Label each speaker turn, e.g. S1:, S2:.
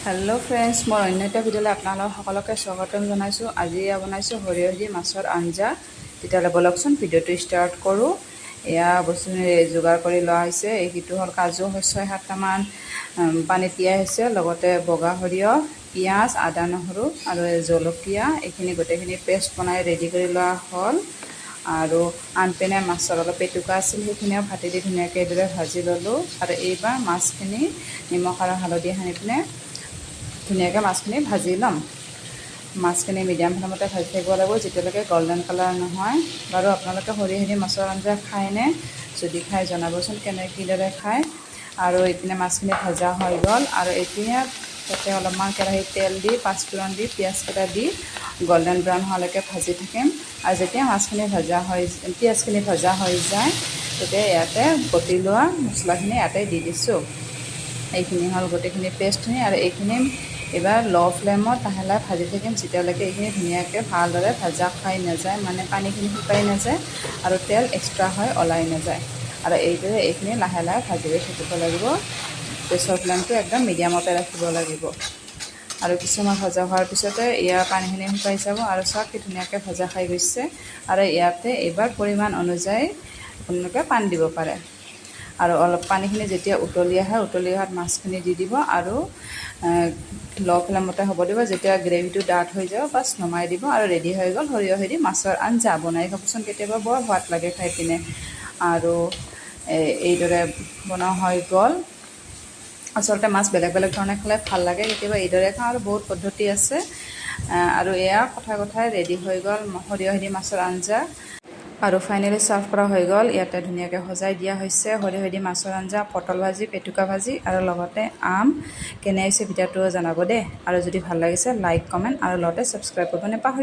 S1: Hello' friends, মই অন্য এটা ভিডিঅ'লৈ আপোনালোক সকলোকে স্বাগতম জনাইছোঁ। আজি বনাইছোঁ সৰিয়হ দি মাছৰ আঞ্জা। তেতিয়াহ'লে ব'লকচোন ভিডিঅ'টো ষ্টাৰ্ট কৰোঁ। এয়া বস্তুখিনি যোগাৰ কৰি লোৱা হৈছে। এইটো হ'ল কাজু 6-7টামান পানীত তিয়াই হৈছে, লগতে বগা সৰিয়হ, পিঁয়াজ, আদা, নহৰু আৰু জলকীয়া। এইখিনি গোটেইখিনি পেষ্ট বনাই ৰেডি কৰি লোৱা হ'ল। আৰু আনপিনে মাছৰ অলপ পেটুকা আছিল, সেইখিনিও ভাতে দি ধুনীয়াকৈ এইদৰে ভাজি ল'লোঁ। আৰু এইবাৰ মাছখিনি নিমখ আৰু হালধি সানি পিনে ধুনীয়াকৈ মাছখিনি ভাজি ল'ম। মাছখিনি মিডিয়াম ফ্লেমতে ভাজি থাকিব লাগিব যেতিয়ালৈকে গল্ডেন কালাৰ নহয়। বাৰু আপোনালোকে সৰিয়হ দি মাছৰ আঞ্জা খায়নে? যদি খায় জনাবচোন কিদৰে খায়। আৰু এইপিনে মাছখিনি ভাজা হৈ গ'ল। আৰু এতিয়া তাতে অলপমান কেৰাহীত তেল দি, পাঁচফোৰণ দি, পিঁয়াজকেইটা দি গল্ডেন ব্ৰাউন হোৱালৈকে ভাজি থাকিম। আৰু যেতিয়া পিঁয়াজখিনি ভজা হৈ যায়, তেতিয়া ইয়াতে বটি লোৱা মছলাখিনি ইয়াতে দি দিছোঁ। এইখিনি হ'ল গোটেইখিনি পেষ্টখিনি। আৰু এইখিনি এইবাৰ ল' ফ্লেমত লাহে লাহে ভাজি থাকিম যেতিয়ালৈকে এইখিনি ধুনীয়াকৈ ভালদৰে ভাজা খাই নাযায়, মানে পানীখিনি শুকাই নাযায় আৰু তেল এক্সট্ৰা হৈ ওলাই নাযায়। আৰু এইদৰে এইখিনি লাহে লাহে ভাজি লৈ থাকিব লাগিব। গেছৰ ফ্লেমটো একদম মিডিয়ামতে ৰাখিব লাগিব। আৰু কিছুমান ভজা হোৱাৰ পিছতে ইয়াৰ পানীখিনি শুকাই যাব। আৰু চাওক কি ধুনীয়াকৈ ভজা খাই গৈছে। আৰু ইয়াতে এইবাৰ পৰিমাণ অনুযায়ী আপোনালোকে পানী দিব পাৰে। আৰু অলপ পানীখিনি যেতিয়া উতলি আহে, উতলি অহাত মাছখিনি দি দিব আৰু ল' ফ্লেমতে হ'ব দিব। যেতিয়া গ্ৰেভিটো ডাঠ হৈ যাব, বাছ নমাই দিব আৰু ৰেডি হৈ গ'ল সৰিয়হেদি মাছৰ আঞ্জা। বনাই খাবচোন কেতিয়াবা, বৰ সোৱাদ লাগে খাই পিনে। আৰু এইদৰে বনোৱা হৈ গ'ল। আচলতে মাছ বেলেগ বেলেগ ধৰণে খালে ভাল লাগে, কেতিয়াবা এইদৰে খাওঁ আৰু বহুত পদ্ধতি আছে। আৰু এয়া কথাই ৰেডি হৈ গ'ল সৰিয়হেদি মাছৰ আঞ্জা। আৰু ফাইনেলি ছাৰ্ভ কৰা হৈ গ'ল। ইয়াতে ধুনীয়াকৈ সজাই দিয়া হৈছে সৰিয়হেদি মাছৰ আঞ্জা, পটল ভাজি, পেটুকা ভাজি আৰু লগতে আম। কেনে হৈছে ভিডিঅ'টো জনাব দেই। আৰু যদি ভাল লাগিছে লাইক, কমেণ্ট আৰু লগতে ছাবস্ক্ৰাইব কৰিব নাপাহৰিব।